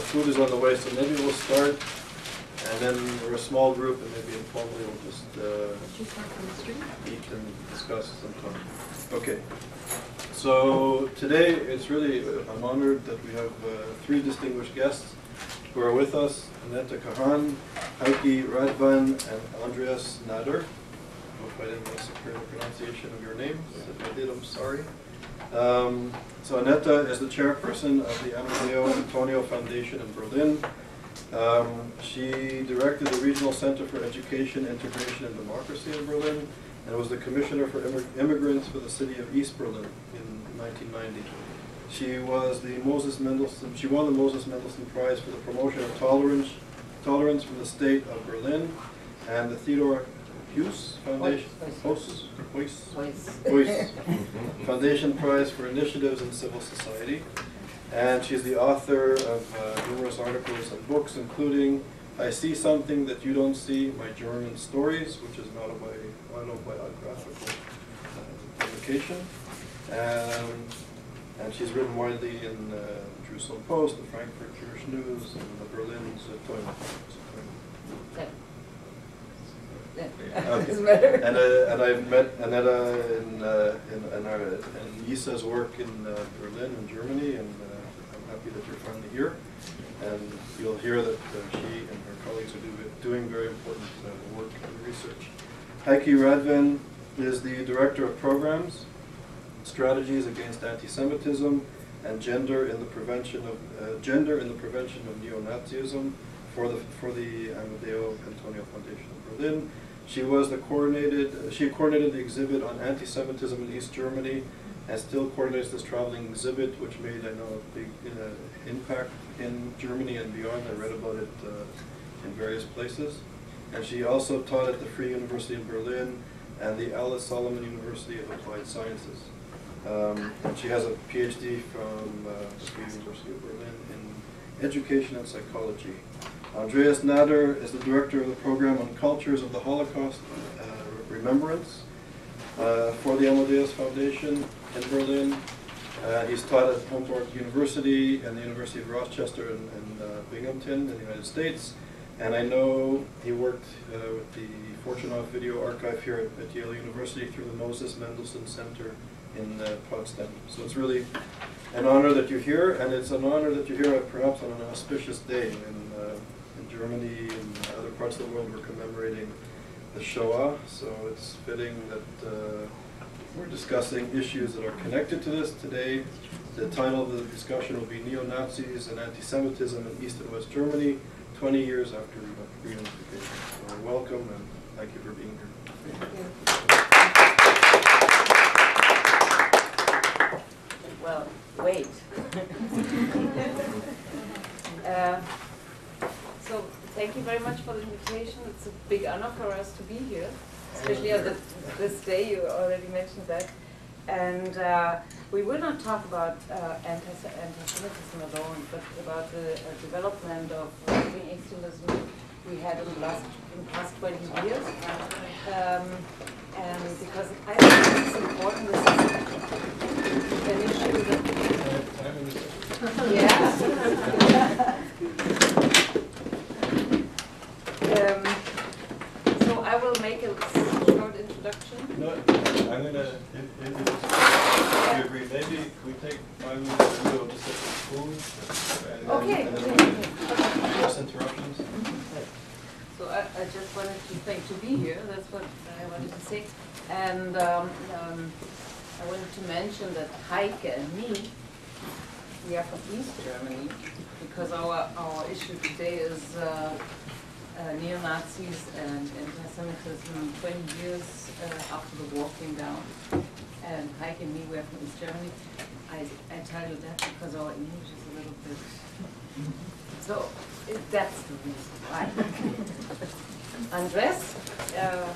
food is on the way, so maybe we'll start, and then we're a small group, and maybe informally we'll just eat and discuss sometime. Okay. So today it's really, I'm honored that we have three distinguished guests who are with us: Anetta Kahane, Heike Radvan, and Nader. I hope I didn't massacre the pronunciation of your name. If I did, I'm sorry. So Anetta is the chairperson of the Amadeu Antonio Foundation in Berlin. She directed the Regional Center for Education, Integration, and Democracy in Berlin, and was the commissioner for immigrants for the city of East Berlin in 1990. She was the Moses Mendelssohn. She won the Moses Mendelssohn Prize for the promotion of tolerance from the state of Berlin, and the Theodore Heuss Foundation Foundation Prize for Initiatives in Civil Society. And she's the author of numerous articles and books, including I See Something That You Don't See, My German Stories, which is an autobiographical publication. And she's written widely in the Jerusalem Post, the Frankfurt Jewish News, and the Berlin Zeitung. Okay. And I've met Anetta in YIISA's work in Berlin and Germany, and I'm happy that you're finally here. And you'll hear that she and her colleagues are doing very important work and research. Heike Radvan is the Director of Programs, Strategies Against Antisemitism, and Gender in the Prevention of Neo-Nazism for the Amadeu Antonio Foundation in Berlin. She coordinated the exhibit on anti-Semitism in East Germany, and still coordinates this traveling exhibit, which made, I know, a big impact in Germany and beyond. I read about it in various places. And she also taught at the Free University in Berlin and the Alice Solomon University of Applied Sciences. And she has a PhD from the Free University of Berlin in Education and Psychology. Andreas Nader is the director of the program on Cultures of the Holocaust Remembrance for the Amadeus Foundation in Berlin. He's taught at Humboldt University and the University of Rochester in Binghamton in the United States. And I know he worked with the Fortunoff Video Archive here at Yale University through the Moses Mendelssohn Center in Potsdam. So it's really an honor that you're here, and it's an honor that you're here perhaps on an auspicious day in Germany and other parts of the world. We're commemorating the Shoah, so it's fitting that we're discussing issues that are connected to this today. The title of the discussion will be Neo-Nazis and Anti-Semitism in East and West Germany, 20 years after reunification. So welcome, and thank you for being here. Well, wait. So thank you very much for the invitation. It's a big honor for us to be here, especially on this day. You already mentioned that. And we will not talk about anti-Semitism alone, but about the development of right-wing extremism we had in the past 20 years. And because I think it's important, this is an issue that... Yeah. So I will make a short introduction. No, I'm going to, if you agree, maybe we take 5 minutes and we'll just set the food. And then we can address interruptions. So I just wanted to be here. That's what I wanted to say. And I wanted to mention that Heike and me, we are from East Germany, because our issue today is neo-Nazis and anti-Semitism 20 years after the war came down. And Heike and me, we are from East Germany. I tell you that because our English is a little bit... So that's the reason why. Andres,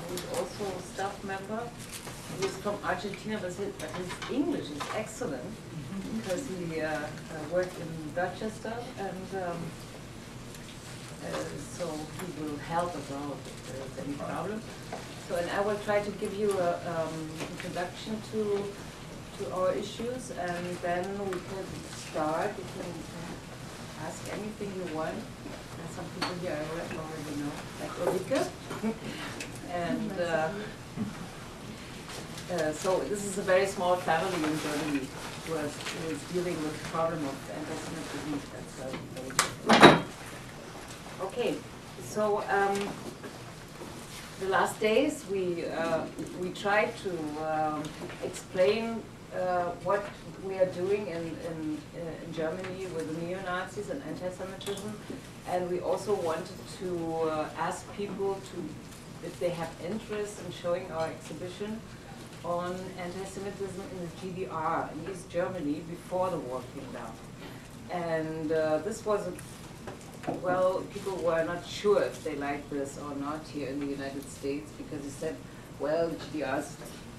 who's also a staff member, he's from Argentina, but his English is excellent because he worked in Rochester, and so he will help us out if there's any problem. So, and I will try to give you an introduction to our issues, and then we can start. You can ask anything you want. There's some people here I already know, like Ulrike. And so this is a very small family in Germany who is dealing with the problem of anti-Semitism. That's okay. So the last days we tried to explain what we are doing in Germany with the neo-Nazis and anti-Semitism, and we also wanted to ask people if they have interest in showing our exhibition on anti-Semitism in the GDR in East Germany before the war came down. And this was well, people were not sure if they liked this or not here in the United States, because they said, well, the GDR,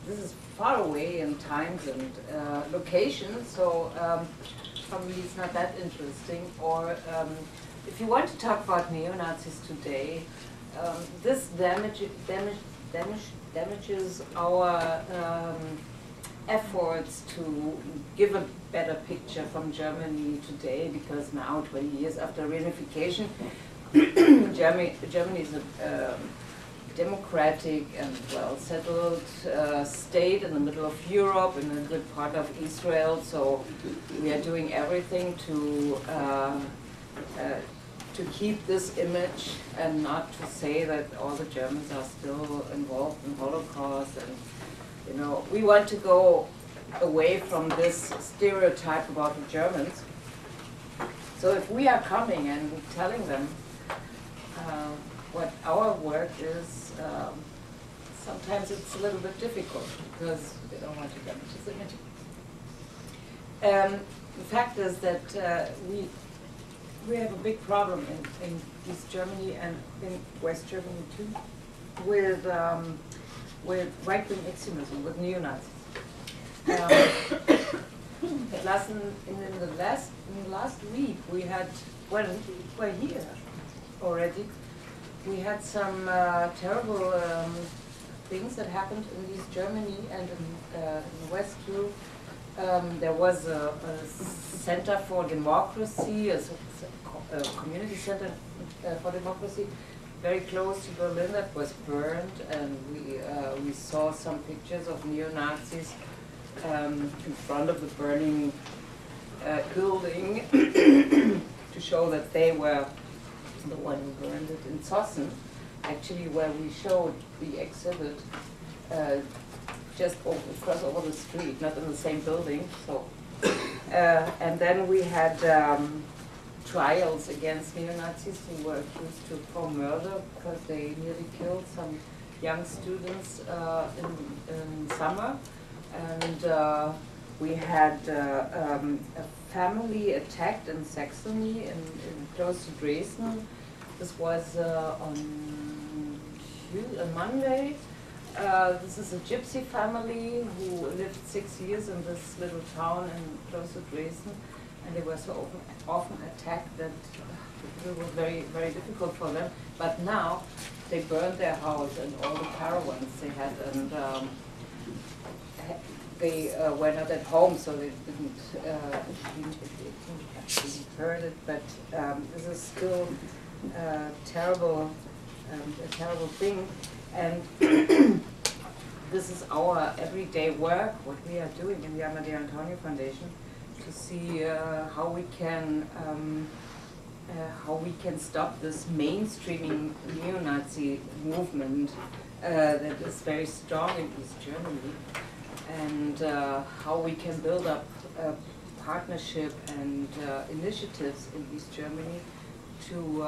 this is far away in times and locations, so probably it's not that interesting. Or if you want to talk about neo-Nazis today, this damages our efforts to give a better picture from Germany today, because now, 20 years after Reunification, Germany is a democratic and well-settled state in the middle of Europe, in a good part of Israel. So we are doing everything to keep this image and not to say that all the Germans are still involved in Holocaust. And you know, we want to go away from this stereotype about the Germans. So if we are coming and telling them what our work is, sometimes it's a little bit difficult because they don't want to damage this image. The fact is that we have a big problem in East Germany and in West Germany too, with right-wing extremism, with neo-Nazis. In the last week we had, well here already, we had some terrible things that happened in East Germany and in the West too. There was a Center for Democracy, a community center for democracy, very close to Berlin, that was burned, and we saw some pictures of neo-Nazis in front of the burning building to show that they were the one who burned it. In Zossen, actually, where we showed the exhibit, just across over the street, not in the same building. So, and then we had trials against neo-Nazis who were accused for murder because they nearly killed some young students in summer. And we had a family attacked in Saxony, close to Dresden. This was on Monday. This is a gypsy family who lived 6 years in this little town close to Dresden, and they were so often attacked that it was very, very difficult for them. But now they burned their house and all the caravans they had, and they were not at home, so they didn't hurt it. But this is still a terrible thing. And this is our everyday work, what we are doing in the Amadeu Antonio Foundation, to see how we can stop this mainstreaming neo-Nazi movement that is very strong in East Germany, and how we can build up a partnership and initiatives in East Germany to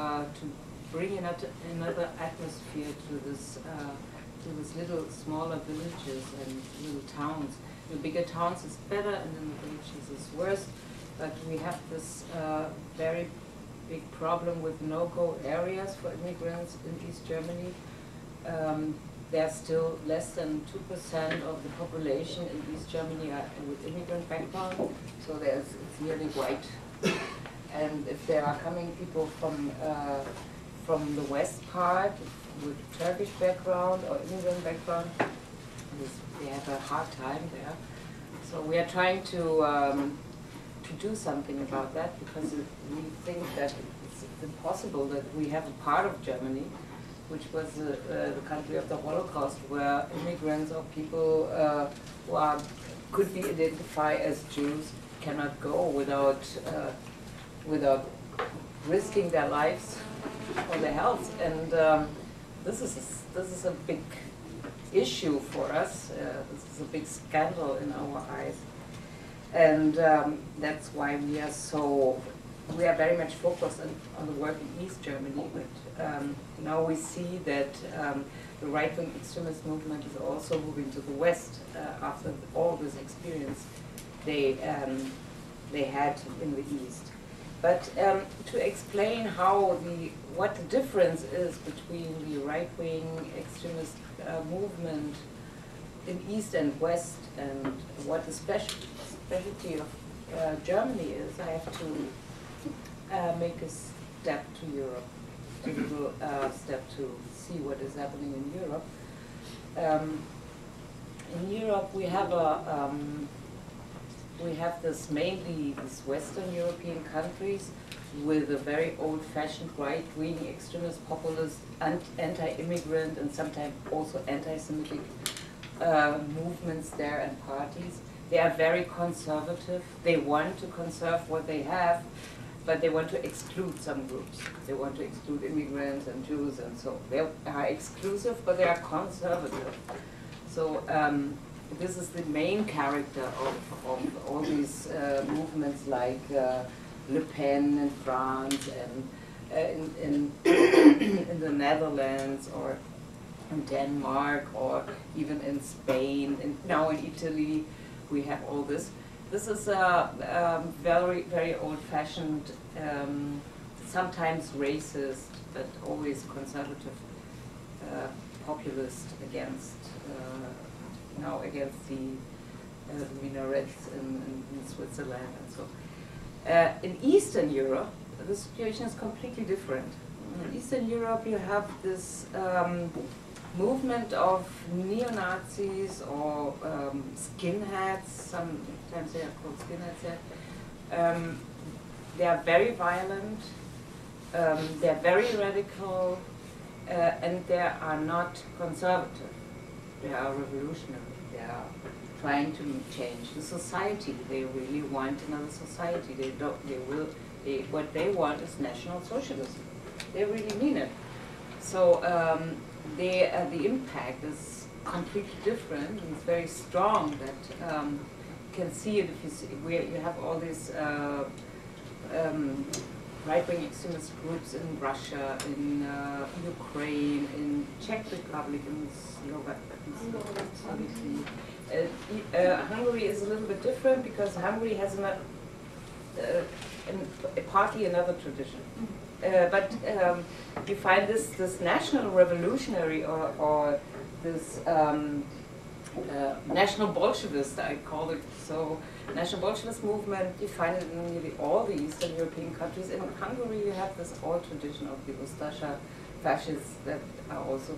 bring another atmosphere to this little smaller villages and little towns. In bigger towns it's better, and in the villages it's worse. But we have this very big problem with no-go areas for immigrants in East Germany. There's still less than 2% of the population in East Germany are with immigrant background, so it's nearly white. And if there are coming people from the west part with Turkish background or immigrant background, they have a hard time there. So we are trying to to do something about that, because we think that it's impossible that we have a part of Germany, which was the country of the Holocaust, where immigrants or people who could be identified as Jews cannot go without risking their lives or their health. And this is a big issue for us. This is a big scandal in our eyes. And that's why we are very much focused on the work in East Germany. But now we see that the right-wing extremist movement is also moving to the West after all this experience they had in the East. But to explain what the difference is between the right-wing extremist movement in East and West, and what the specialty of Germany is, I have to make a step to Europe, a little step to see what is happening in Europe. In Europe, we have mainly these Western European countries with a very old-fashioned right-wing extremist, populist, anti-immigrant, and sometimes also anti-Semitic movements there and parties. They are very conservative. They want to conserve what they have, but they want to exclude some groups. They want to exclude immigrants and Jews, and so they are exclusive, but they are conservative. So this is the main character of all these movements, like Le Pen in France, and in the Netherlands, or in Denmark, or even in Spain, and now in Italy. We have all this. This is a very, very old-fashioned, sometimes racist, but always conservative, populist against the minarets in Switzerland and so. In Eastern Europe, the situation is completely different. In Eastern Europe, you have this movement of neo-Nazis or skinheads. Sometimes they are called skinheads. They are very violent. They are very radical, and they are not conservative. They are revolutionary. They are trying to change the society. They really want another society. What they want is National Socialism. They really mean it. So the impact is completely different. It's very strong. That you can see it if you see. You have all these right-wing extremist groups in Russia, in Ukraine, in Czech Republic, in Slovakia. Hungary is a little bit different, because Hungary has partly another tradition. But you find this national revolutionary or this national Bolshevist, I call it so, national Bolshevist movement, you find it in nearly all the Eastern European countries. In Hungary you have this old tradition of the Ustasha fascists that are also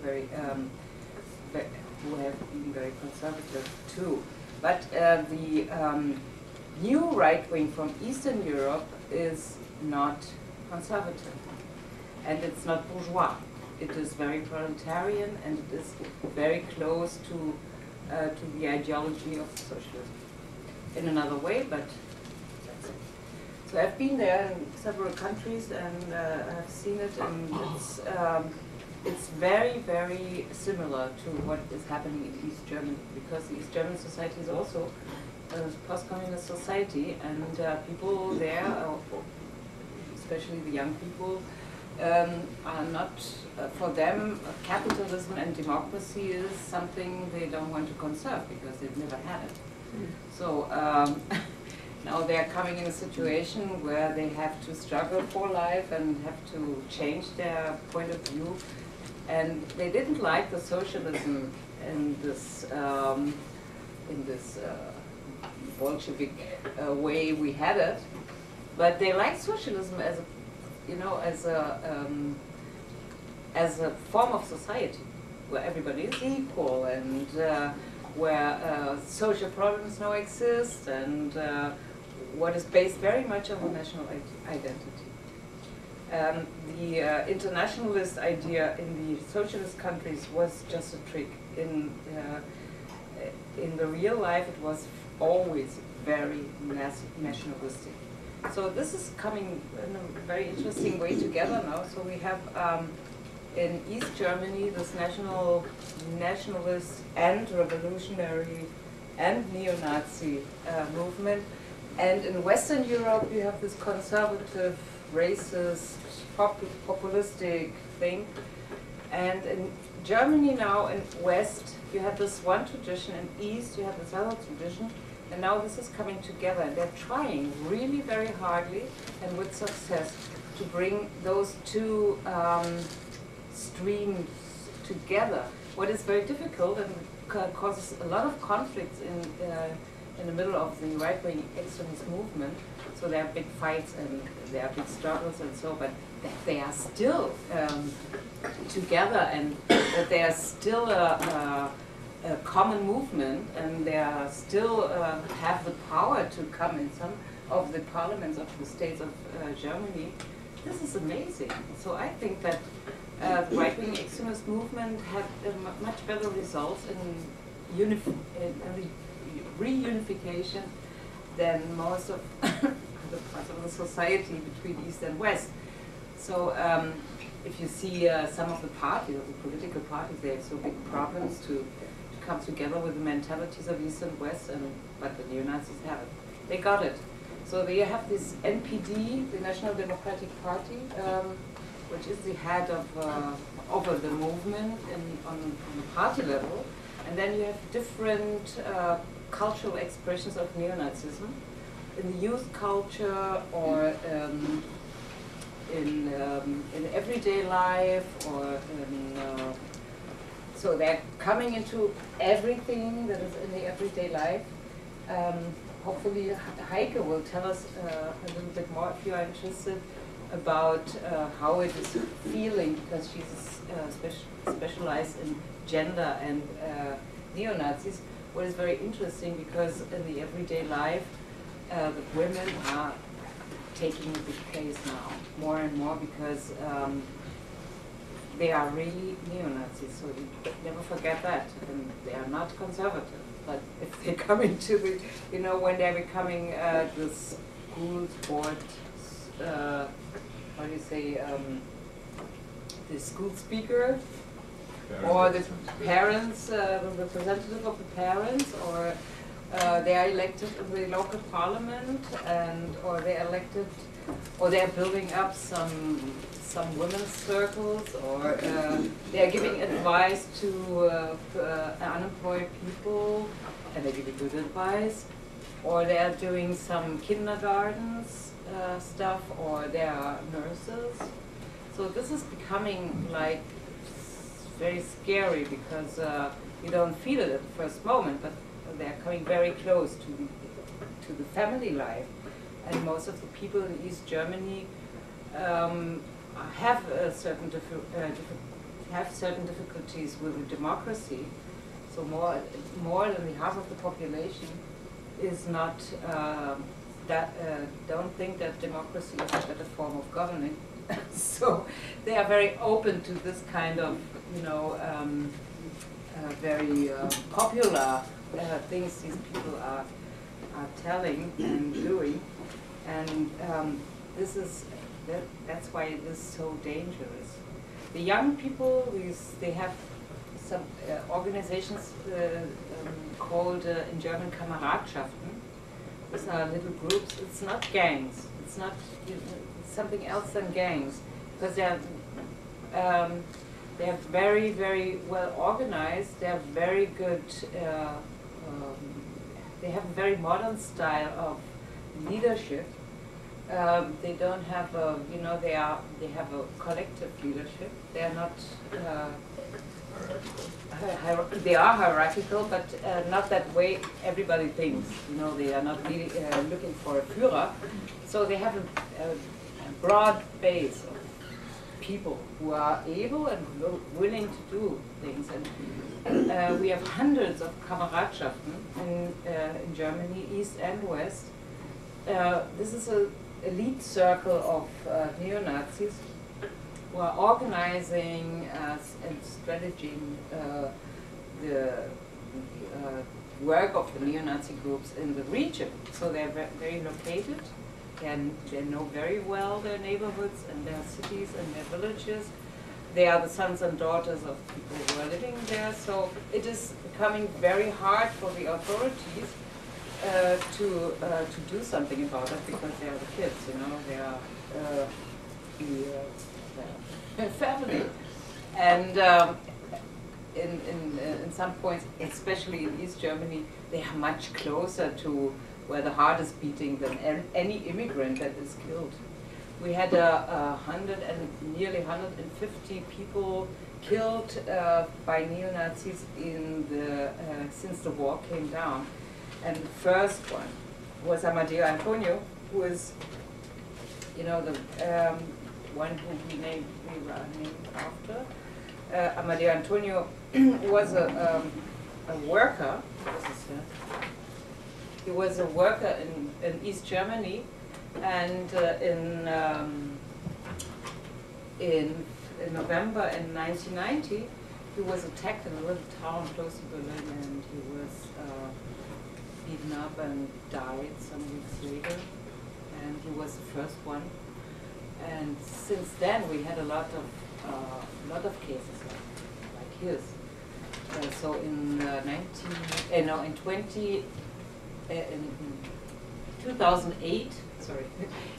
who have been very conservative too. But the new right wing from Eastern Europe is not conservative, and it's not bourgeois. It is very proletarian, and it is very close to the ideology of socialism in another way, but that's it. So I've been there in several countries, and I've seen it, and it's very, very similar to what is happening in East Germany, because the East German society is also a post-communist society, and people there, especially the young people, are not, for them, capitalism and democracy is something they don't want to conserve because they've never had it. So now they're coming in a situation where they have to struggle for life and have to change their point of view. And they didn't like the socialism in this Bolshevik way we had it, but they like socialism as a, as a form of society where everybody is equal, and where social problems now exist, and what is based very much on the national identity. The internationalist idea in the socialist countries was just a trick. In the real life, it was always very nationalistic. So this is coming in a very interesting way together now. So we have in East Germany this nationalist and revolutionary and neo-Nazi movement. And in Western Europe you have this conservative, racist, populistic thing. And in Germany now, in West, you have this one tradition, in East you have this other tradition. And now this is coming together, and they're trying really very hardly and with success to bring those two streams together. What is very difficult and causes a lot of conflicts in the middle of the right-wing extremist movement. So there are big fights and there are big struggles and so, but they are still together, and that they are still a common movement, and they are still have the power to come in some of the parliaments of the states of Germany. This is amazing. So I think that the right-wing extremist movement had much better results in the reunification than most of the parts of the society between East and West. So if you see some of the parties, of the political parties, they have so big problems to come together with the mentalities of East and West, but the neo-Nazis have it. They got it. So they have this NPD, the National Democratic Party, which is the head of over the movement on the party level. And then you have different cultural expressions of neo-Nazism in the youth culture, or in everyday life, or so they're coming into everything that is in the everyday life. Hopefully Heike will tell us a little bit more, if you are interested, about how it is feeling, because she's specialized in gender and neo-Nazis. What is very interesting, because in the everyday life, the women are taking a big place now, more and more, because they are really neo-Nazis, so you never forget that. And they are not conservative, but if they come into the, when they're becoming the school board, how do you say, the school speaker, or the parents, the representative of the parents, or they are elected in the local parliament, or they are elected, or they are building up some women's circles, or they are giving advice to unemployed people, and they give good advice, or they are doing some kindergartens stuff, or they are nurses. So this is becoming like very scary, because you don't feel it at the first moment, but they're coming very close to the family life. And most of the people in East Germany have certain difficulties with the democracy. So more than the half of the population is not don't think that democracy is a better form of governing. So they are very open to this kind of very popular things these people are telling and doing, and that's why it is so dangerous. The young people, they have some organizations called in German Kameradschaften. These are little groups. It's not gangs. It's not it's something else than gangs, because they're very, very well organized. They're very good. They have a very modern style of leadership. They don't have a, they have a collective leadership. They are not. They are hierarchical, but not that way everybody thinks. They are not really looking for a Führer. So they have a broad base of people who are able and willing to do things. And we have hundreds of Kameradschaften in Germany, East and West, this is an elite circle of neo-Nazis who are organizing and strategizing the work of the neo-Nazi groups in the region. So they're very located, and they know very well their neighborhoods and their cities and their villages. They are the sons and daughters of people who are living there. So it is becoming very hard for the authorities to do something about it, because they are the kids, you know, they are the family. And in some points, especially in East Germany, they are much closer to where the heart is beating than any immigrant that is killed. We had nearly 150 people killed by neo-Nazis since the war came down. And the first one was Amadeu, who is, you know, the one who we were named after. Amadeu was a worker. He was a worker in East Germany, and in November in 1990, he was attacked in a little town close to Berlin, and he was beaten up and died some weeks later. And he was the first one. And since then, we had a lot of cases like his. So in 2008, sorry,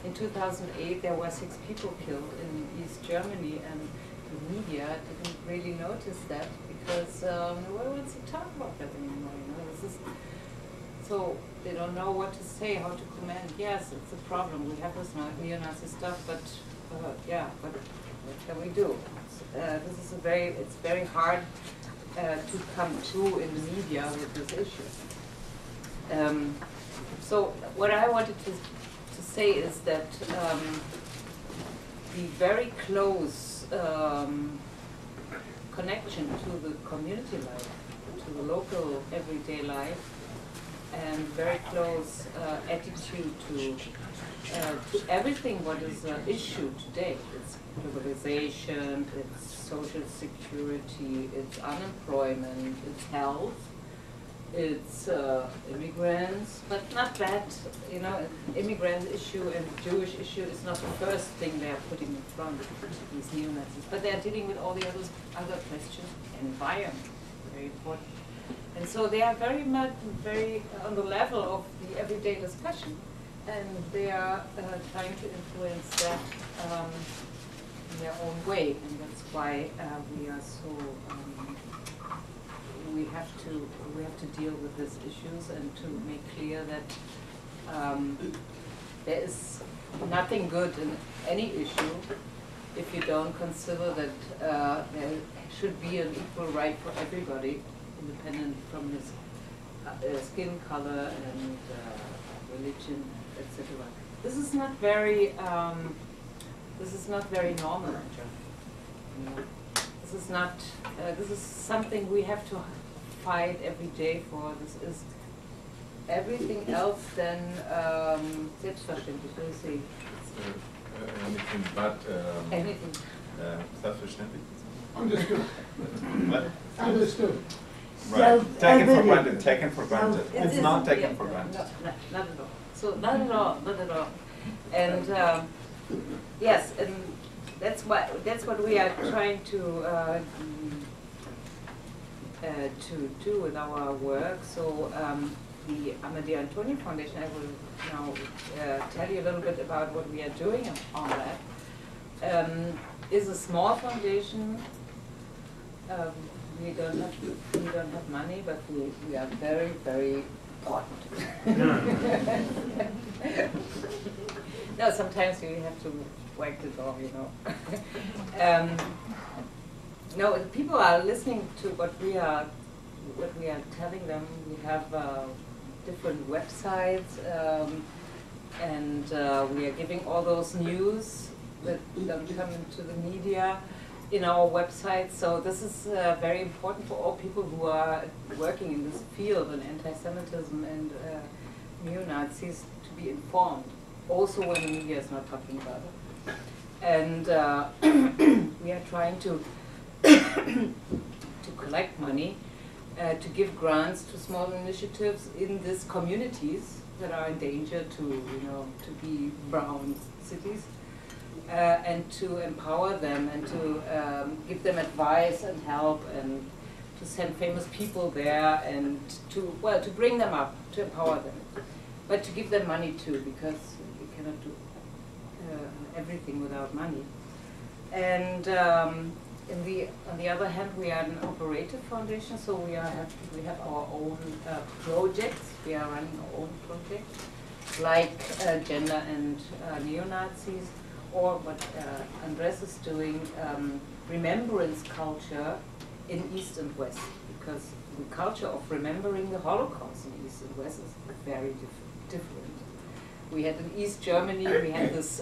in 2008 there were 6 people killed in East Germany, and the media didn't really notice that because no one wants to talk about that anymore. You know, so they don't know what to say, how to comment. Yes, it's a problem. We have this neo-Nazi stuff, but yeah, but what can we do? It's very hard to come through in the media with this issue. So what I wanted to say is that the very close connection to the community life, to the local everyday life, and very close attitude to everything what is an issue today. It's globalization, it's social security, it's unemployment, it's health, it's immigrants, but not that, you know, immigrant issue and Jewish issue is not the first thing they are putting in front of these neo-Nazis, but they are dealing with all the other questions, environment, very important. And so they are very much, very on the level of the everyday discussion, and they are trying to influence that in their own way, and that's why we are so, we have to deal with these issues and to make clear that there is nothing good in any issue if you don't consider that there should be an equal right for everybody, independent from his skin color and religion, etc. This is not very normal in Germany. You know? This is something we have to fight every day for. This is everything else than selbstverständlich. What do you say? Anything but anything. Selbstverständlich. Understood. What? Understood. Right. Taken for granted. It's not taken for granted. No, not at all. So not at all. And yes, and that's what we are trying to do with our work. So the Amadeu Foundation, I will now tell you a little bit about what we are doing on that. Is a small foundation. We don't have money, but we are very, very important. No, sometimes we have to whack the door, you know. No, people are listening to what we are telling them. We have different websites, and we are giving all those news that don't come into the media in our website. So this is very important for all people who are working in this field in anti-Semitism and neo-Nazis to be informed, also when the media is not talking about it. And we are trying to to collect money, to give grants to small initiatives in these communities that are in danger to, to be brown cities, and to empower them and to give them advice and help and to send famous people there and to bring them up, to empower them, but to give them money too, because we cannot do everything without money. And on the other hand, we are an operative foundation, so we have our own projects. We are running our own projects, like gender and neo-Nazis, or what Andres is doing, remembrance culture in East and West, because the culture of remembering the Holocaust in East and West is very different. We had in East Germany, we had this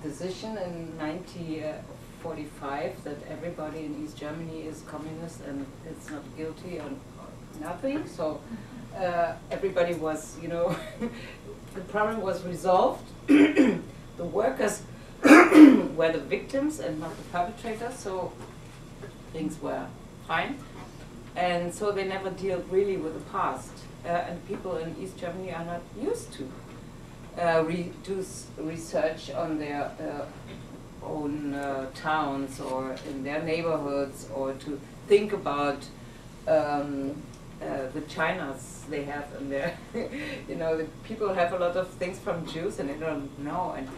decision in 1945 that everybody in East Germany is communist and it's not guilty or nothing. So everybody was, the problem was resolved. The workers were the victims and not the perpetrators, so things were fine. And so they never dealt really with the past. And people in East Germany are not used to do research on their own towns or in their neighborhoods, or to think about the Chinas they have in there. The people have a lot of things from Jews and they don't know. And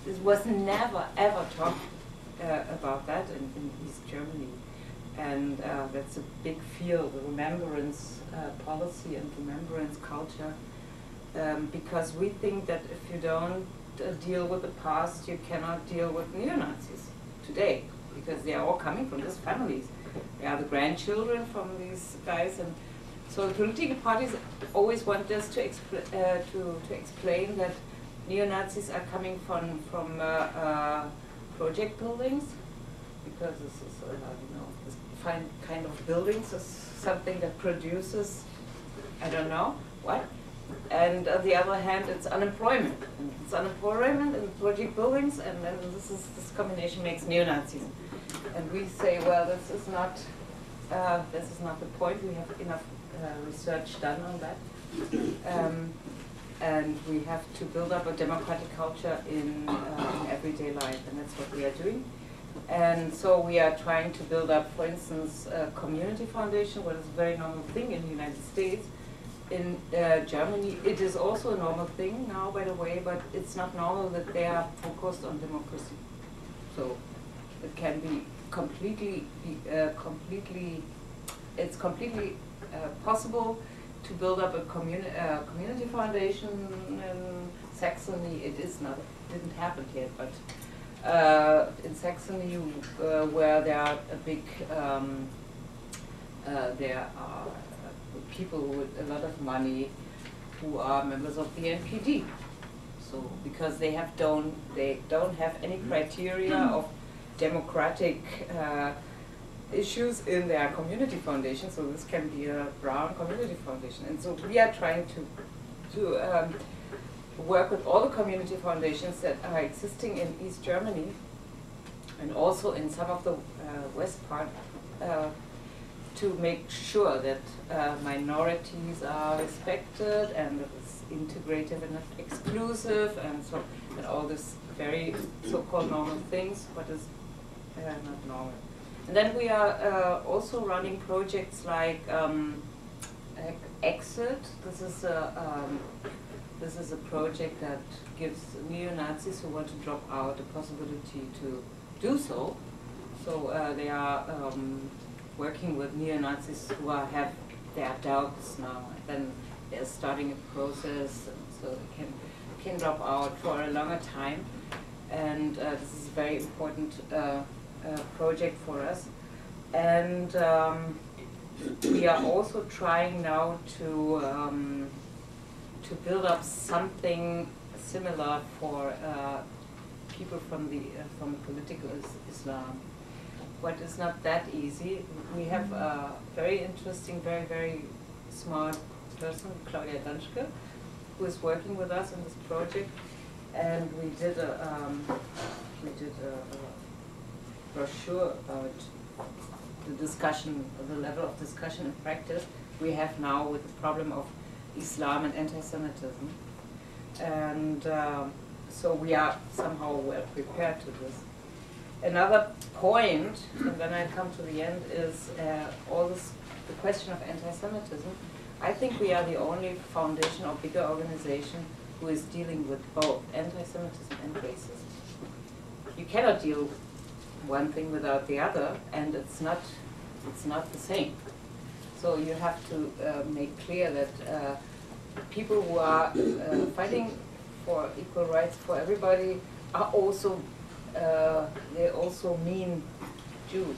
this was never ever talked about that in East Germany. And that's a big field, the remembrance policy and remembrance culture. Because we think that if you don't deal with the past, you cannot deal with neo-Nazis today, because they are all coming from these families. They are the grandchildren from these guys, and so the political parties always want us to explain that neo-Nazis are coming from project buildings, because this is this kind of buildings is something that produces I don't know what. And on the other hand, it's unemployment. And it's unemployment in project buildings, and then this combination makes neo-Nazis. And we say, well, this is not the point. We have enough research done on that, and we have to build up a democratic culture in everyday life, and that's what we are doing. And so we are trying to build up, for instance, a community foundation, what is a very normal thing in the United States. In Germany, it is also a normal thing now, by the way, but it's not normal that they are focused on democracy. So it can be completely possible to build up a community foundation in Saxony. It didn't happen yet, but in Saxony, where there are there are people with a lot of money who are members of the NPD. So because they don't have any criteria of democratic issues in their community foundation. So this can be a brown community foundation. And so we are trying to work with all the community foundations that are existing in East Germany, and also in some of the west part, to make sure that minorities are respected and that it's integrative and not exclusive, and so and all this very so-called normal things, but is not normal. And then we are also running projects like Exit. This is a project that gives neo-Nazis who want to drop out the possibility to do so. So they are working with neo-Nazis who have their doubts now, and then they're starting a process so they can drop out for a longer time. And this is a very important project for us. And we are also trying now to build up something similar for people from the political Islam. But it's not that easy. We have a very interesting, very, very smart person, Claudia Danschke, who is working with us on this project, and we did a brochure about the discussion, the level of discussion and practice we have now with the problem of Islam and anti-Semitism. And so we are somehow well prepared to this. Another point, and then I come to the end, is the question of anti-Semitism. I think we are the only foundation or bigger organization who is dealing with both anti-Semitism and racism. You cannot deal one thing without the other, and it's not the same. So you have to make clear that people who are fighting for equal rights for everybody are also they also mean Jews.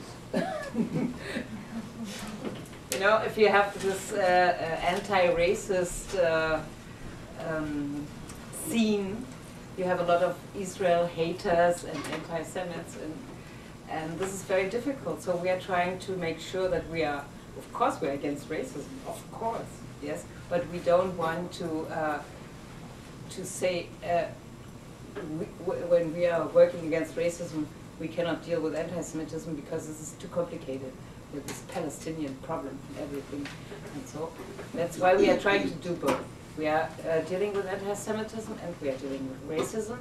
You know, if you have this anti-racist scene, you have a lot of Israel haters and anti-Semites, and this is very difficult. So we are trying to make sure that we are, of course, we are against racism, of course, yes, but we don't want to say when we are working against racism, we cannot deal with anti-Semitism because this is too complicated with this Palestinian problem and everything. And so that's why we are trying to do both. We are dealing with anti-Semitism and we are dealing with racism,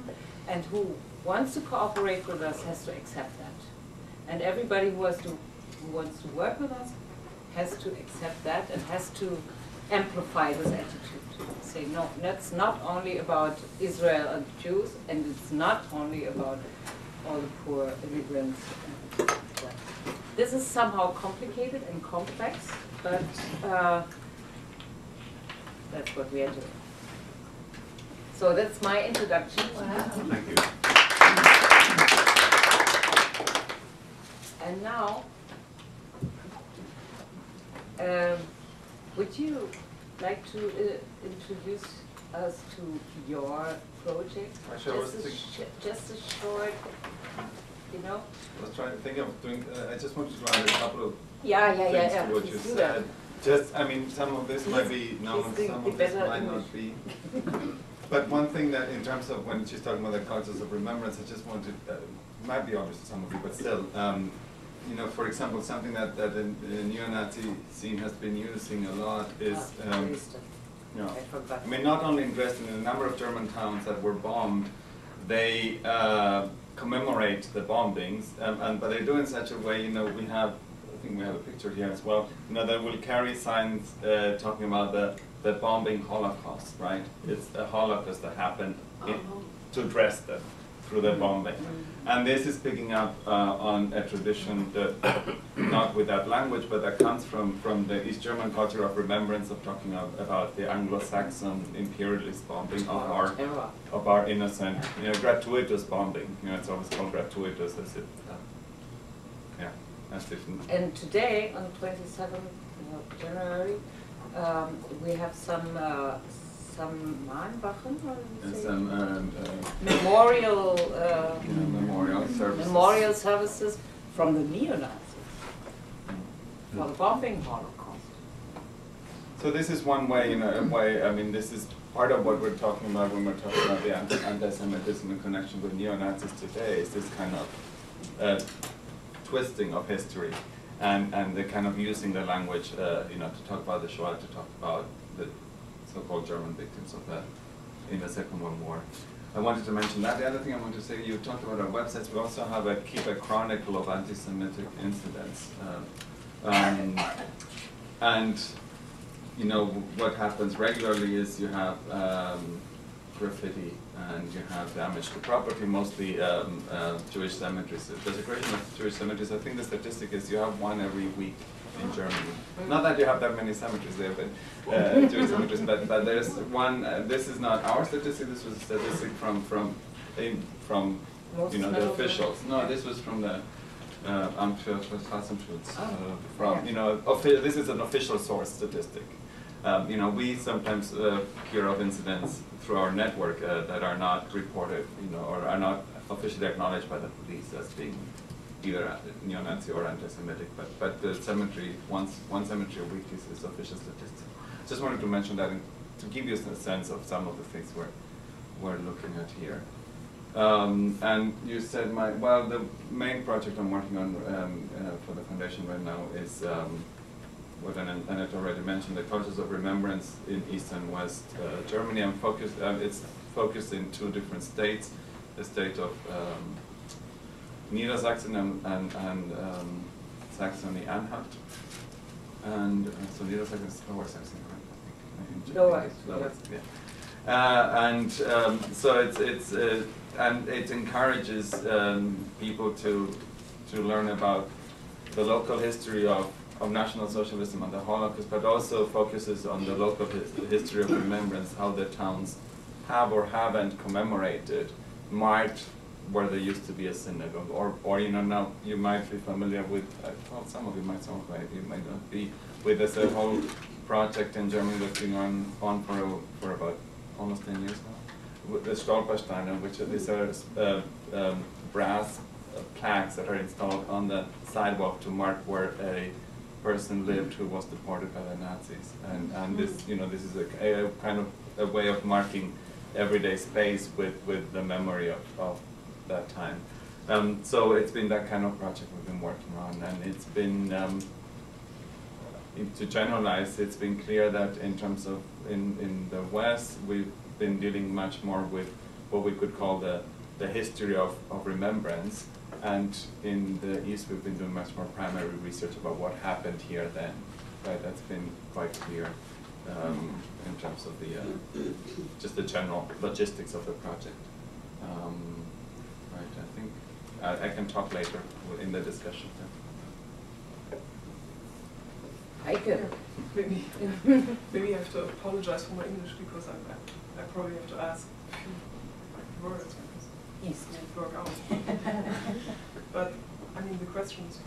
and who wants to cooperate with us has to accept that. And everybody who wants to work with us has to accept that and has to amplify this attitude. Say, no, that's not only about Israel and Jews, and it's not only about all the poor immigrants. This is somehow complicated and complex, but that's what we are doing. So that's my introduction. Wow. Thank you. And now, would you like to introduce us to your project? Just a short, you know? I was trying to think of doing, I just wanted to add a couple of Yeah. things to what you Please do that. said. Just, I mean, some of this might be known, some of this might not be. But one thing that, in terms of when she's talking about the cultures of remembrance, I just wanted, might be obvious to some of you, but still, you know, for example, something that the neo-Nazi scene has been using a lot is, you know, I mean, not only in Dresden, in a number of German towns that were bombed, they commemorate the bombings, but they do in such a way, you know, I think we have a picture here as well, you know, they will carry signs talking about the bombing Holocaust, right? It's a Holocaust that happened to Dresden through the bombing. And this is picking up on a tradition that, not with that language, but that comes from the East German culture of remembrance, of talking about the Anglo-Saxon imperialist bombing of our innocent, you know, gratuitous bombing. You know, it's always called gratuitous as if, yeah, that's different. And today, on the 27th of January, we have some Mahnwachen, or Some memorial memorial services. services from the neo-Nazis for the bombing Holocaust. So this is one way, you know, I mean, this is part of what we're talking about when we're talking about the anti-Semitism in connection with neo-Nazis today, is this kind of twisting of history and the kind of using the language, you know, to talk about the Shoah, to talk about the so-called German victims of that in the Second World War. I wanted to mention that. The other thing I want to say, you talked about our websites. We also have keep a chronicle of anti-Semitic incidents. And you know, what happens regularly is you have graffiti and you have damage to property, mostly Jewish cemeteries. Desecration of Jewish cemeteries, I think the statistic is you have one every week in Germany. Not that you have that many cemeteries there, but Jewish cemeteries, but there's one, this is not our statistic, this was a statistic from you know, the officials. No, this was from the Amt für Verfassungsschutz, from, you know, this is an official source statistic. You know, we sometimes hear of incidents through our network that are not reported, you know, or are not officially acknowledged by the police as being either neo-Nazi or anti-Semitic, but the cemetery, one cemetery a week is official statistic. Just wanted to mention that in to give you a sense of some of the things we're looking at here. And you said the main project I'm working on for the foundation right now is what Anetta already mentioned, the cultures of remembrance in East and West Germany. It's focused in two different states, the state of Niedersachsen and Saxony-Anhalt. And so Niedersachsen is Lower Saxony, right? Lower. Yeah. And so it's and it encourages people to learn about the local history of National Socialism and the Holocaust, but also focuses on the local history of remembrance, how the towns have or haven't commemorated, marked where there used to be a synagogue, or now you might be familiar with, well, some of you might, some of you might not be, with this whole project in Germany that's been on for about almost 10 years now, with the Stolpersteine, which these are brass plaques that are installed on the sidewalk to mark where a person lived who was deported by the Nazis, and this this is a kind of a way of marking everyday space with the memory of that time. So it's been that kind of project we've been working on, and it's been to generalize, it's been clear that in terms of in the West we've been dealing much more with what we could call the history of remembrance. And in the East, we've been doing much more primary research about what happened here then. Right, that's been quite clear in terms of the just the general logistics of the project. Right, I think I can talk later in the discussion. Heike. Maybe I have to apologize for my English because I probably have to ask a few words. Yes. Work out. But I mean, the question is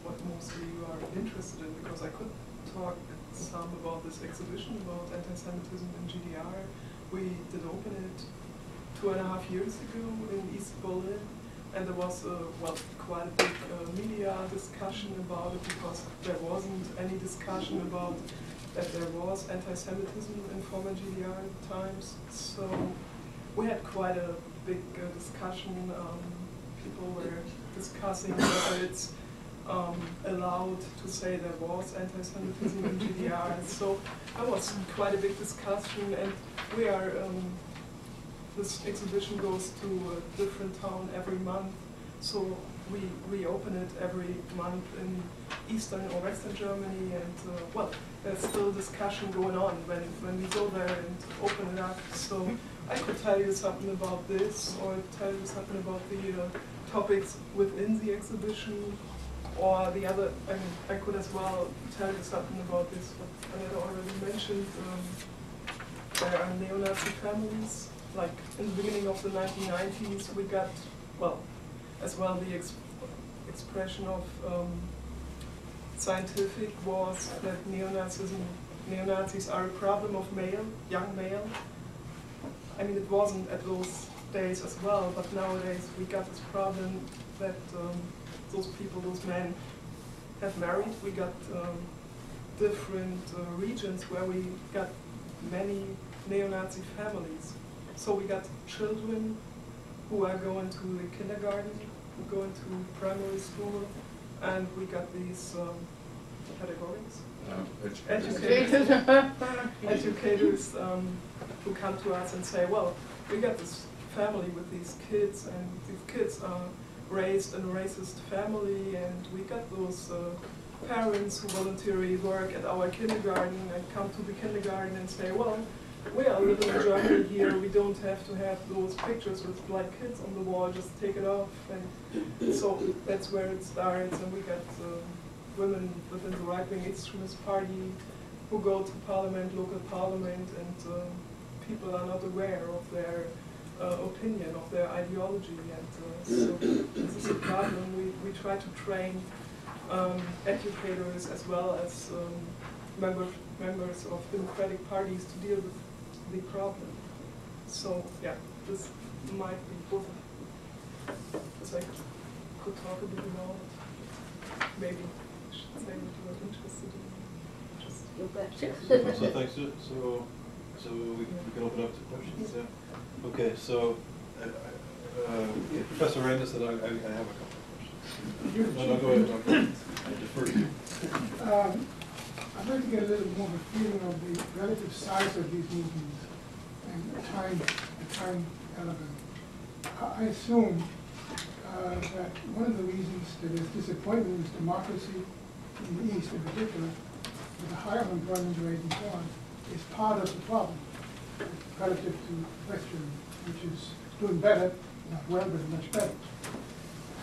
what mostly you are interested in, because I could talk some about this exhibition about anti-Semitism in GDR. We did open it 2.5 years ago in East Berlin, and there was quite a big media discussion about it, because there wasn't any discussion about that there was anti-Semitism in former GDR times. So we had quite a big discussion. People were discussing whether it's allowed to say there was anti-Semitism in GDR. And so that was quite a big discussion, and we are, this exhibition goes to a different town every month, so we reopen it every month in Eastern or Western Germany, and there's still discussion going on when we go there and open it up. So I could tell you something about this, or tell you something about the topics within the exhibition, or the other. I mean, I could as well tell you something about this, what Anetta already mentioned. There are neo-Nazi families. Like in the beginning of the 1990s, we got, as well the expression of scientific was that neo-Nazis are a problem of young male. I mean, it wasn't at those days as well, but nowadays we got this problem that those people, those men, have married. We got different regions where we got many neo-Nazi families. So we got children who are going to the kindergarten, who go into primary school, and we got these pedagogues, educators who come to us and say, well, we got this family with these kids, and these kids are raised in a racist family, and we got those parents who voluntarily work at our kindergarten and come to the kindergarten and say, well, we are living in Germany here, we don't have to have those pictures with black kids on the wall, just take it off. And so that's where it starts, and we got women within the right-wing extremist party who go to parliament, local parliament, and people are not aware of their opinion, of their ideology. And so this is a problem. We try to train educators as well as members of democratic parties to deal with the problem. So yeah, this might be both. As I could talk a bit about it. Maybe I should say what you are interested in. Just You betcha. So thanks. So we can open up to questions. Yeah. Okay. So Professor Randa said I have a couple of questions. No, go ahead. I defer to you. I'd like to get a little more of a feeling of the relative size of these movements and the time element. I assume that one of the reasons that there's disappointment is democracy in the East in particular, with a high unemployment rate and so on, is part of the problem relative to Western, which is doing better, not well, but much better.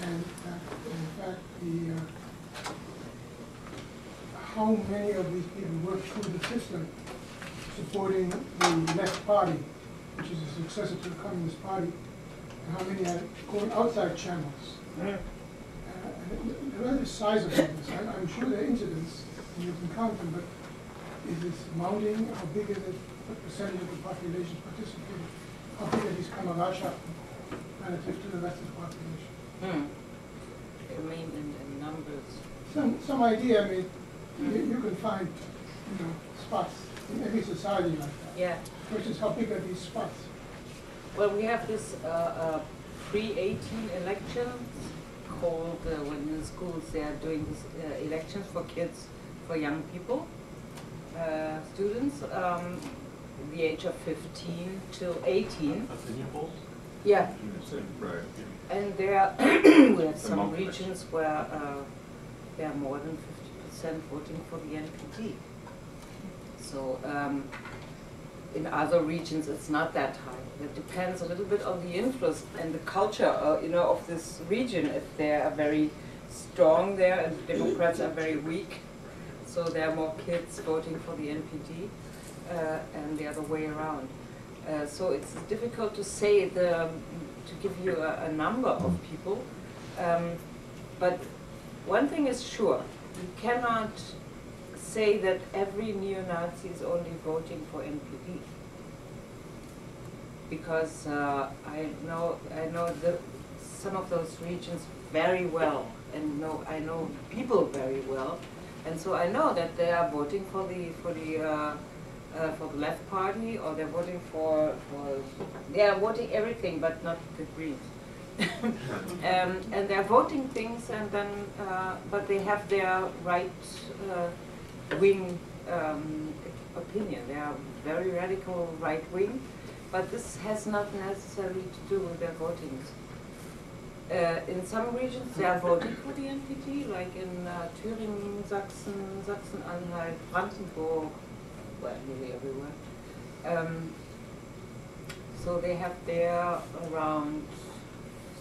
And in fact, how many of these people work through the system supporting the left party, which is a successor to the Communist Party, and how many are going outside channels. The relative size of this, I'm sure there are incidents, and you can count them, but is this mounting? How big is it? What percentage of the population is participating? How big are these Kameradschaften relative to the rest of the population? You mean in numbers? Some idea. I mean, you can find, spots in every society like that. Yeah. The question is, how big are these spots? Well, we have this pre-18 elections called, when in schools they are doing these elections for kids, for young people, students, the age of 15 till 18. That's in your polls? Yeah. Right. And there we have some regions where there are more than 50% voting for the NPD. So in other regions it's not that high. It depends a little bit on the influence and the culture, of this region. If they are very strong there and the Democrats are very weak, so there are more kids voting for the NPD and the other way around. So it's difficult to say to give you a number of people, but one thing is sure: you cannot say that every neo-Nazi is only voting for NPD, because I know some of those regions very well, and I know people very well, and so I know that they are voting for the left party, or they're voting they are voting everything but not the Greens. And they're voting things, and then but they have their right wing opinion. They are very radical right wing, but this has not necessarily to do with their votings. In some regions they are voting for the NPD, like in Thüringen, Sachsen-Anhalt, Brandenburg, well, nearly everywhere. So they have there around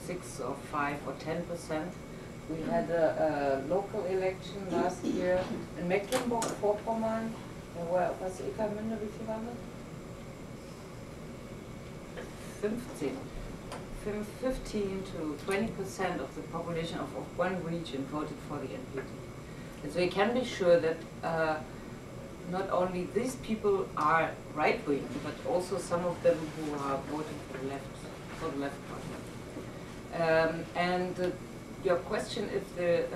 6 or 5 or 10%. We had a local election last year in Mecklenburg-Vorpommern. Was Eckermünde, wie viel waren das? 15 to 20% of the population of one region voted for the NPD. And so you can be sure that not only these people are right-wing, but also some of them who are voting for the left party. Your question, if the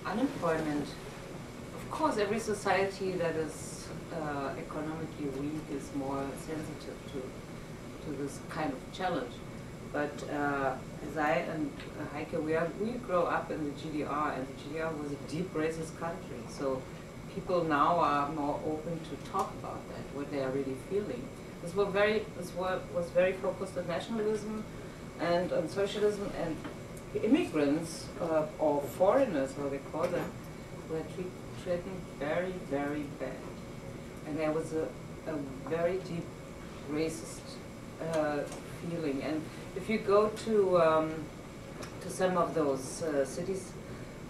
unemployment, of course, every society that is economically weak is more sensitive to this kind of challenge. But as I and Heike, we grow up in the GDR, and the GDR was a deep racist country. So people now are more open to talk about that, what they are really feeling. This was very focused on nationalism and on socialism, and immigrants or foreigners, how they call them, were treated very, very bad. And there was a very deep racist feeling. And if you go to some of those cities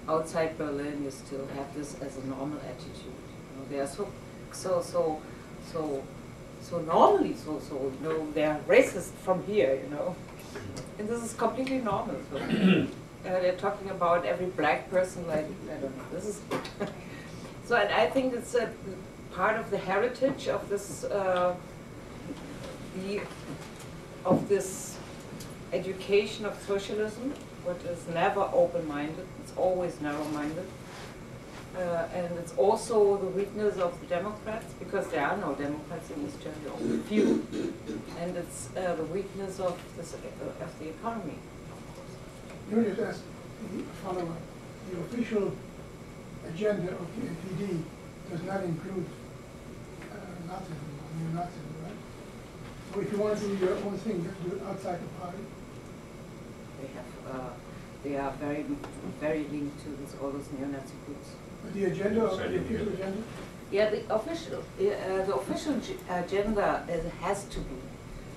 outside Berlin, you still have this as a normal attitude. They are so normally they are racist from here, and this is completely normal. So they're talking about every black person like, I don't know, this is so, and I think it's a part of the heritage of this this education of socialism, what is never open-minded, it's always narrow-minded. and it's also the weakness of the Democrats, because there are no Democrats in East Germany, only few, and it's the weakness of the economy. Let me just ask a follow-up. The official agenda of the NPD does not include Nazism, neo-Nazism, right? So if you want to do your own thing, you have to do it outside the party. They are very, very linked to all those neo-Nazi groups. But the agenda, the official agenda? Yeah, the official agenda has to be,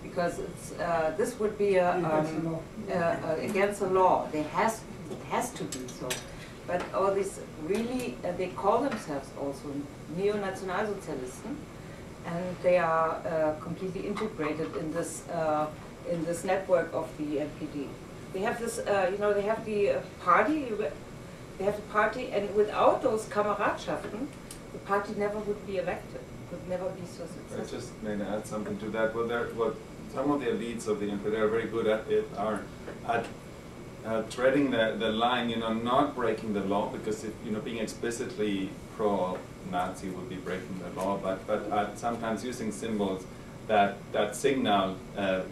because it's this would be against the law. It has to be so. But all these really, they call themselves also Neo-Nationalsozialisten, and they are completely integrated in this network of the NPD. They have this, they have the party. They have the party, and without those Kameradschaften, the party never would be elected. Would never be so successful. I just may add something to that. Well, some of the elites of the NPD are very good at it. Are at treading the line, not breaking the law, because if, being explicitly pro-Nazi would be breaking the law, but sometimes using symbols that signal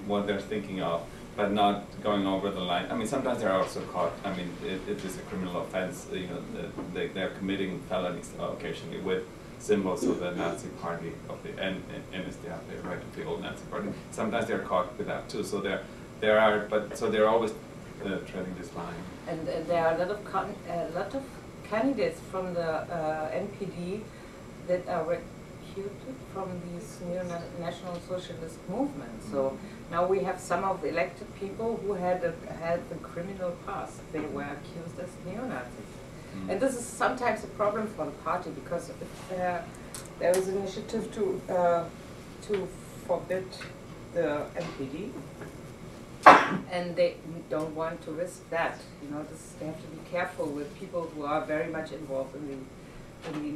what they're thinking of, but not going over the line. I mean, sometimes they're also caught. I mean, it is a criminal offense. They're committing felonies occasionally with symbols of the Nazi party of the NSDAP, right, of the old Nazi party. Sometimes they're caught with that too. So they're always treading this line. And there are a lot of candidates from the NPD that are recruited from these neo-national socialist movements. So now we have some of the elected people who had the criminal past. They were accused as neo-Nazis. And this is sometimes a problem for the party, because if there is an initiative to forbid the NPD, and they don't want to risk that. They have to be careful with people who are very much involved in the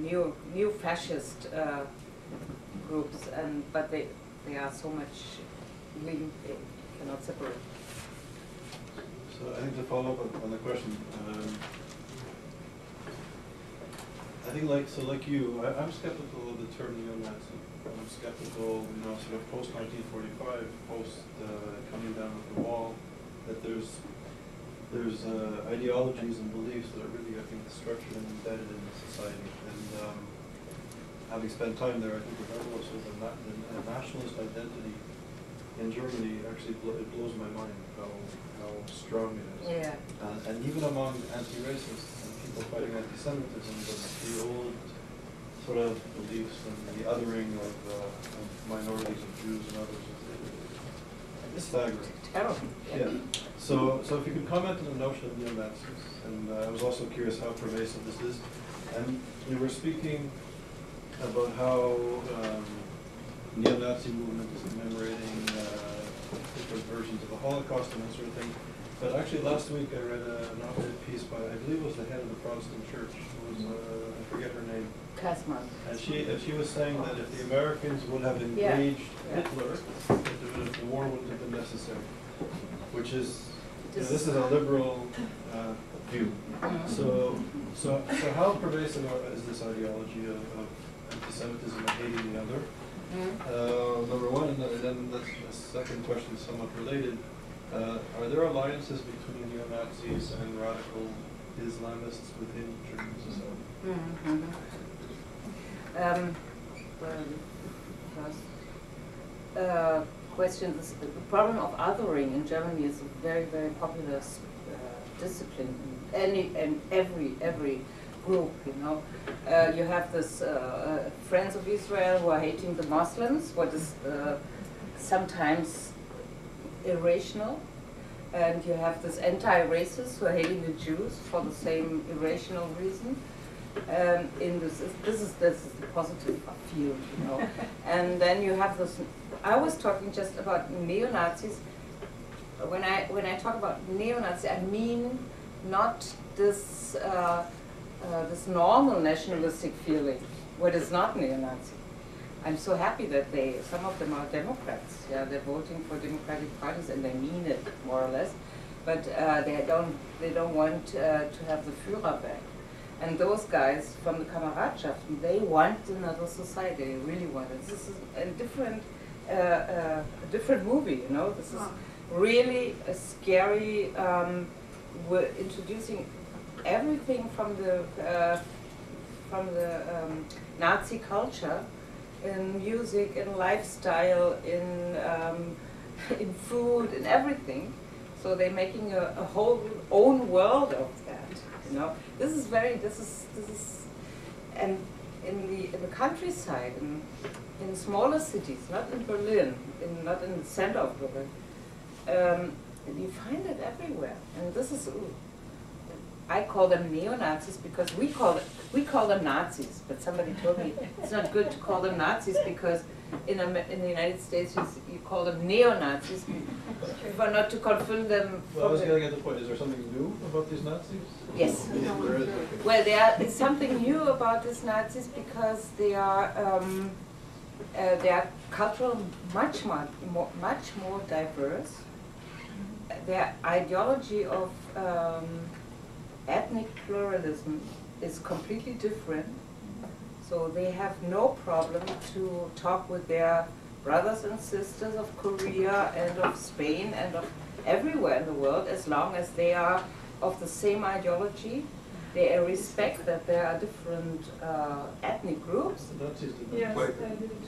neo-fascist groups, but they are so much linked, they cannot separate. So I think to follow up on the question, I think like you, I'm skeptical of the term neo-Nazi. I'm skeptical, sort of post-1945, post coming down with the wall, that there's ideologies and beliefs that are really, I think, structured and embedded in the society. And having spent time there, I think the level of sort of a nationalist identity in Germany actually it blows my mind how strong it is. Yeah. And even among anti-racists and people fighting anti-Semitism, the old sort of beliefs and the othering of minorities, of Jews and others, it's staggering. Terrible. Yeah. So if you could comment on the notion of neo-Nazis, and I was also curious how pervasive this is. And you were speaking about how neo-Nazi movement is commemorating different versions of the Holocaust and that sort of thing. But actually last week I read an op-ed piece by, I believe it was the head of the Protestant church, who was, I forget her name. Kasman. And she was saying that if the Americans would have engaged Hitler, that the war wouldn't have been necessary. Which is, this is a liberal view. So how pervasive is this ideology of anti-Semitism and hating the other? Number one, and then the second question is somewhat related. Are there alliances between neo-Nazis and radical Islamists within German society? First question is the problem of othering in Germany is a very, very popular discipline in every group. You have this Friends of Israel who are hating the Muslims, what is sometimes irrational, and you have this anti-racists who are hating the Jews for the same irrational reason. In this is the positive field, and then you have this. I was talking just about neo-Nazis. When I talk about neo-Nazi, I mean not this this normal nationalistic feeling, what is not neo-Nazi. I'm so happy that some of them are Democrats. Yeah, they're voting for Democratic parties and they mean it more or less, but they don't want to have the Führer back. And those guys from the Kameradschaften, they want another society. They really want it. This is a different movie, you know. This is really a scary. We're introducing everything from the Nazi culture in music, in lifestyle, in food, in everything. So they're making a whole own world of that. You know, this is, and in the countryside, in smaller cities, not in Berlin, not in the center of Berlin, you find it everywhere. And this is, I call them neo-Nazis because we call them Nazis. But somebody told me it's not good to call them Nazis because in the United States you call them neo-Nazis, but not to confirm them. Well, I was getting at the point. Is there something new about these Nazis? Yes. There is. Well, there is something new about these Nazis because they are culturally much more diverse. Their ideology of ethnic pluralism is completely different. So they have no problem to talk with their brothers and sisters of Korea and of Spain and of everywhere in the world as long as they are of the same ideology. They respect that there are different ethnic groups. The Nazis did that. Yes,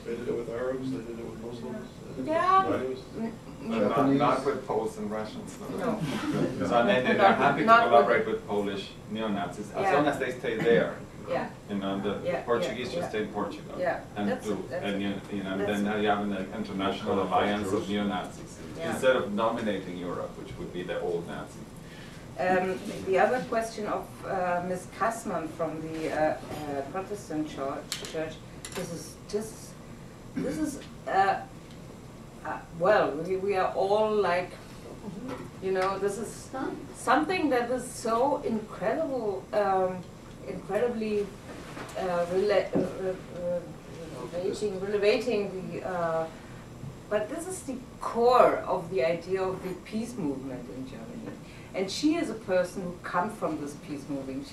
They did it with Arabs, they did it with Muslims. Yeah. Not with Poles and Russians. No. So they're happy to collaborate with Polish neo-Nazis as long as they stay there. Yeah. You know, the Portuguese just stay in Portugal. Yeah. And then now you have an international alliance of neo-Nazis instead of dominating Europe, which would be the old Nazis. The other question of Ms. Kassmann from the Protestant church, well, we are all like, you know, this is something that is so incredibly relevating the, but this is the core of the idea of the peace movement in Germany. And she is a person who comes from this peace movement.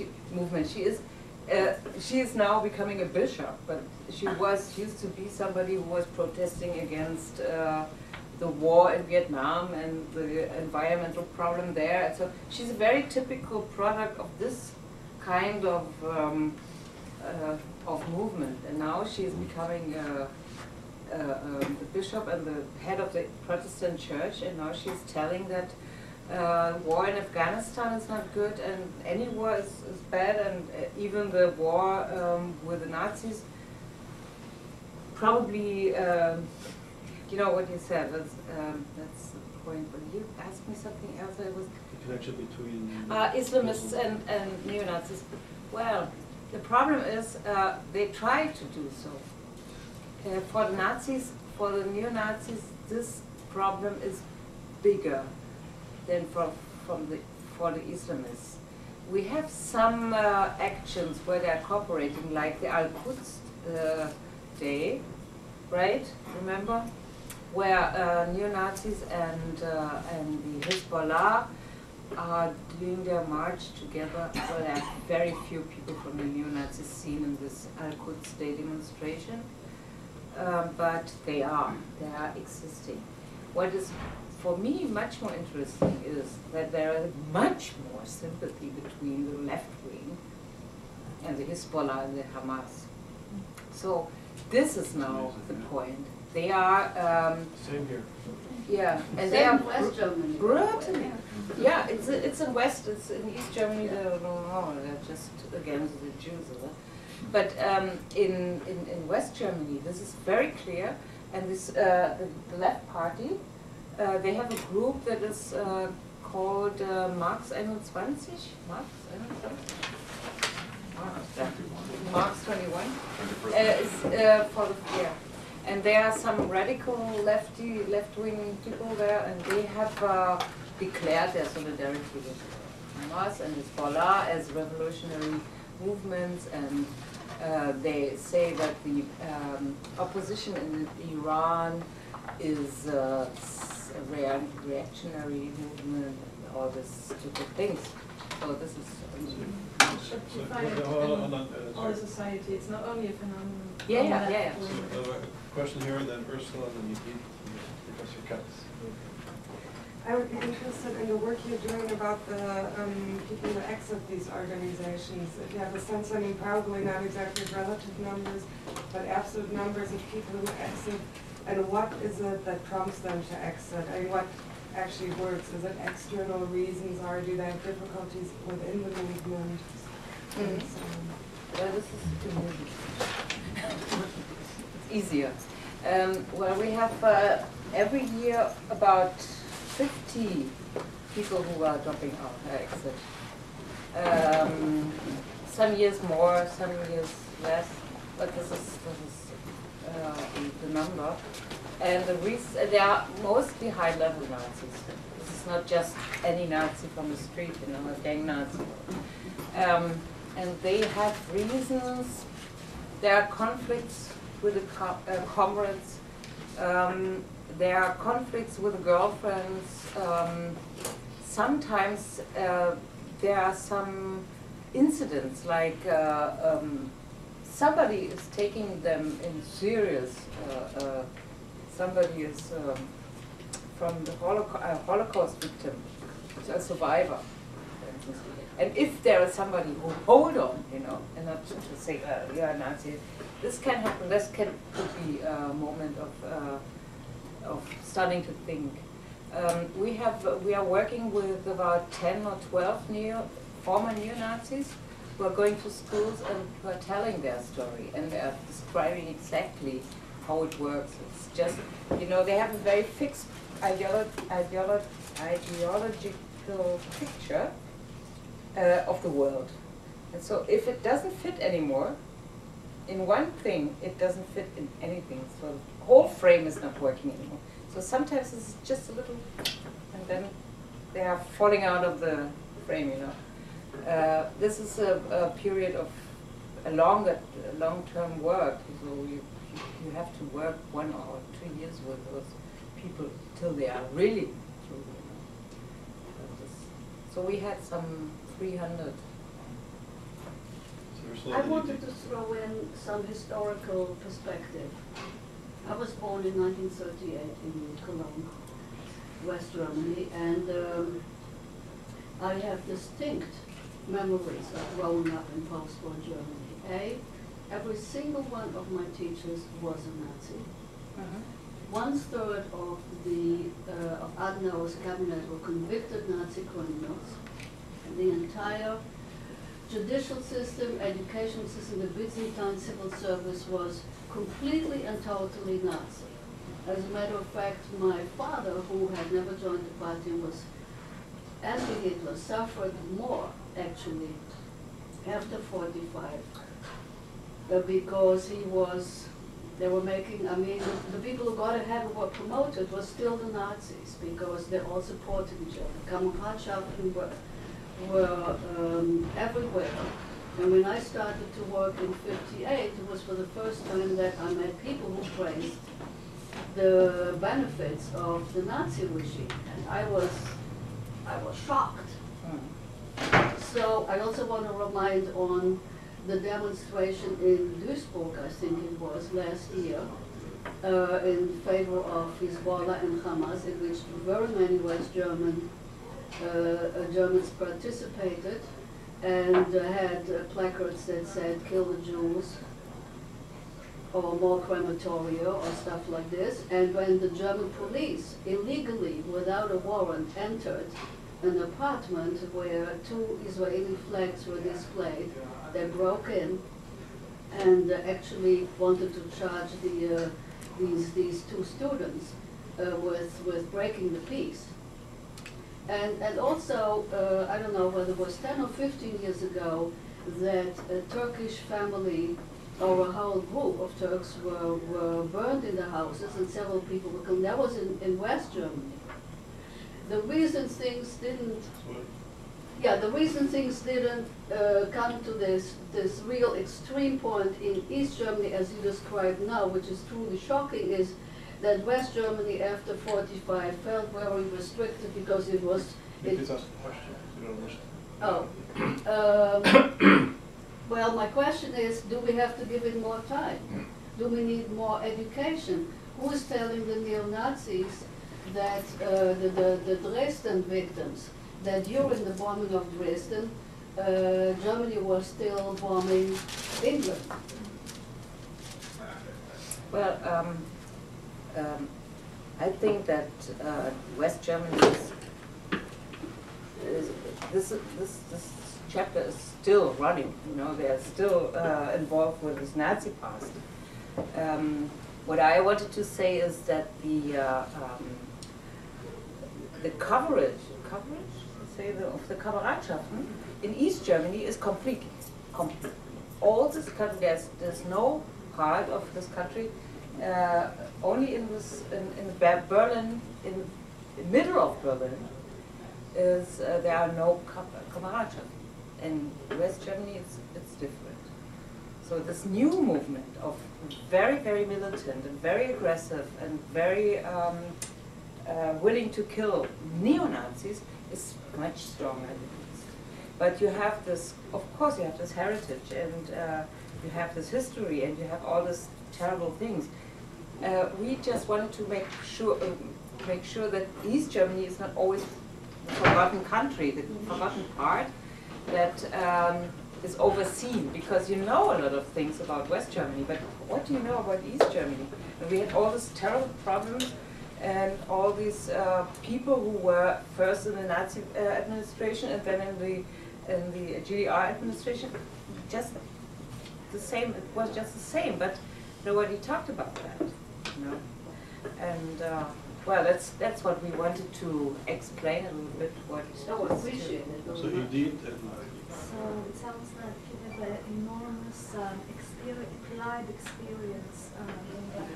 She is now becoming a bishop, but she used to be somebody who was protesting against the war in Vietnam and the environmental problem there. And so she's a very typical product of this kind of movement. And now she is becoming the bishop and the head of the Protestant church, and now she's telling that war in Afghanistan is not good, and any war is bad, and even the war with the Nazis, probably, you know what you said, that's the point. But you asked me something else. It was The connection between Islamists and neo-Nazis. Well, the problem is they try to do so. For the Nazis, for the neo-Nazis, this problem is bigger than for the Islamists. We have some actions where they are cooperating, like the Al-Quds Day, right? Remember? Where neo-Nazis and the Hezbollah are doing their march together. Well, there are very few people from the neo-Nazis seen in this Al-Quds Day demonstration, but they are existing. What is for me much more interesting is that there is much more sympathy between the left wing and the Hezbollah and the Hamas. So this is now the point. They are same here. yeah, and they are brutally. Yeah, it's in West. It's in East Germany. They're just against the Jews. But in West Germany, this is very clear. And this the left party. They have a group that is called Marx 21. Marx 21. Is for the and there are some radical left-wing people there, and they have declared their solidarity with Hamas and Hezbollah as revolutionary movements, and they say that the opposition in Iran is a reactionary movement, all these stupid things. So this is But you find it in all society, it's not only a phenomenon. Yeah. So, a question here, and then Ursula, and then you, Professor Katz. I would be interested in the work you're doing about the people who exit these organizations. If you have a sense, I mean, probably not exactly relative numbers, but absolute numbers of people who exit, and what is it that prompts them to exit? I mean, what actually works? Is it external reasons, or do they have difficulties within the movement? Mm-hmm. This is it's easier. Well, we have every year about 50 people who are dropping out, exit. Some years more, some years less, but this is the number. And the reason, they are mostly high-level Nazis. This is not just any Nazi from the street, you know, a gang Nazi. And they have reasons. There are conflicts with the comrades. There are conflicts with the girlfriends. Sometimes there are some incidents like somebody is taking them in serious. Somebody is from the Holocaust victim, a survivor, for instance. And if there is somebody who hold on, you know, and not to say you're a Nazi, this can happen. This could be a moment of starting to think. We are working with about 10 or 12 former neo-Nazis who are going to schools and who are telling their story, and they are describing exactly how it works. It's just, you know, they have a very fixed ideological picture of the world. And so if it doesn't fit anymore, in one thing, it doesn't fit in anything. So the whole frame is not working anymore. So sometimes it's just a little, and then they are falling out of the frame, you know. This is a period of a long-term work. So you have to work 1 or 2 years with those people till they are really through. You know. So we had some 300. I wanted to throw in some historical perspective. I was born in 1938 in Cologne, West Germany, and I have distinct memories of growing up in post-war Germany. Every single one of my teachers was a Nazi. 1/3 of Adenauer's cabinet were convicted Nazi criminals. And the entire judicial system, education system, the Byzantine civil service was completely and totally Nazi. As a matter of fact, my father, who had never joined the party and was anti-Hitler, suffered more, actually, after 45. Because they were making, I mean, the people who got ahead and were promoted were still the Nazis, because they all supported each other. Kameradschaften were everywhere. And when I started to work in '58, it was for the first time that I met people who praised the benefits of the Nazi regime. And I was shocked. So I also want to remind on the demonstration in Duisburg, I think it was, last year, in favor of Hezbollah and Hamas, in which very many West Germans participated and had placards that said "Kill the Jews" or "More crematoria" or stuff like this. And when the German police illegally, without a warrant, entered an apartment where 2 Israeli flags were displayed, they broke in and actually wanted to charge these 2 students with breaking the peace. And also, I don't know whether it was 10 or 15 years ago, that a Turkish family or a whole group of Turks were burned in their houses and several people were killed. That was in West Germany. The reason things didn't come to this real extreme point in East Germany, as you described now, which is truly shocking, is that West Germany after 45 felt very restricted because it was. Please ask the question. You don't understand. Oh. Well, my question is, do we have to give it more time? Do we need more education? Who is telling the neo-Nazis that the Dresden victims, that during the bombing of Dresden, Germany was still bombing England? Well, I think that West Germany this chapter is still running. You know, they are still involved with this Nazi past. What I wanted to say is that the coverage, say of the Kameradschaften in East Germany is complete. All this country, there's no part of this country, only in Berlin, in the middle of Berlin, is there are no Kameradschaften. In West Germany, it's different. So this new movement of very, very militant and very aggressive and very willing to kill neo-Nazis is much stronger than this. But you have this, of course, you have this heritage and you have this history and you have all these terrible things. We just wanted to make sure that East Germany is not always the forgotten country, the forgotten part that is overseen, because you know a lot of things about West Germany, but what do you know about East Germany? And we had all these terrible problems and all these people who were first in the Nazi administration and then in the GDR administration, just the same, it was just the same, but nobody talked about that, you know. And well, that's what we wanted to explain a little bit. What So appreciate it. So you did. So it sounds like you have an enormous applied experience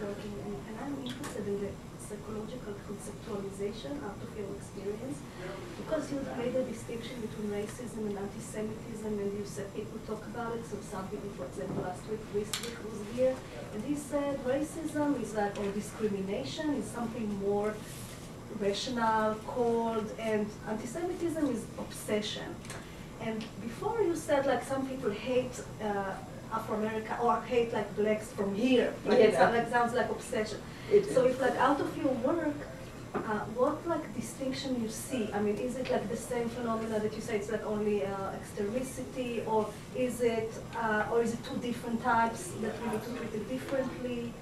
working, and I'm interested in the psychological conceptualization out of your experience, because you made a distinction between racism and anti-Semitism, and you said people talk about it. So some people, for example, last week was here, and he said racism is like, or discrimination is something more rational, cold, and anti-Semitism is obsession. And before you said like some people hate Afro-America or hate like blacks from here, like it sounds like obsession. So if like out of your work, what like distinction you see? I mean, is it like the same phenomena that you say it's like only extermicity, or is it two different types that we need to treat it differently?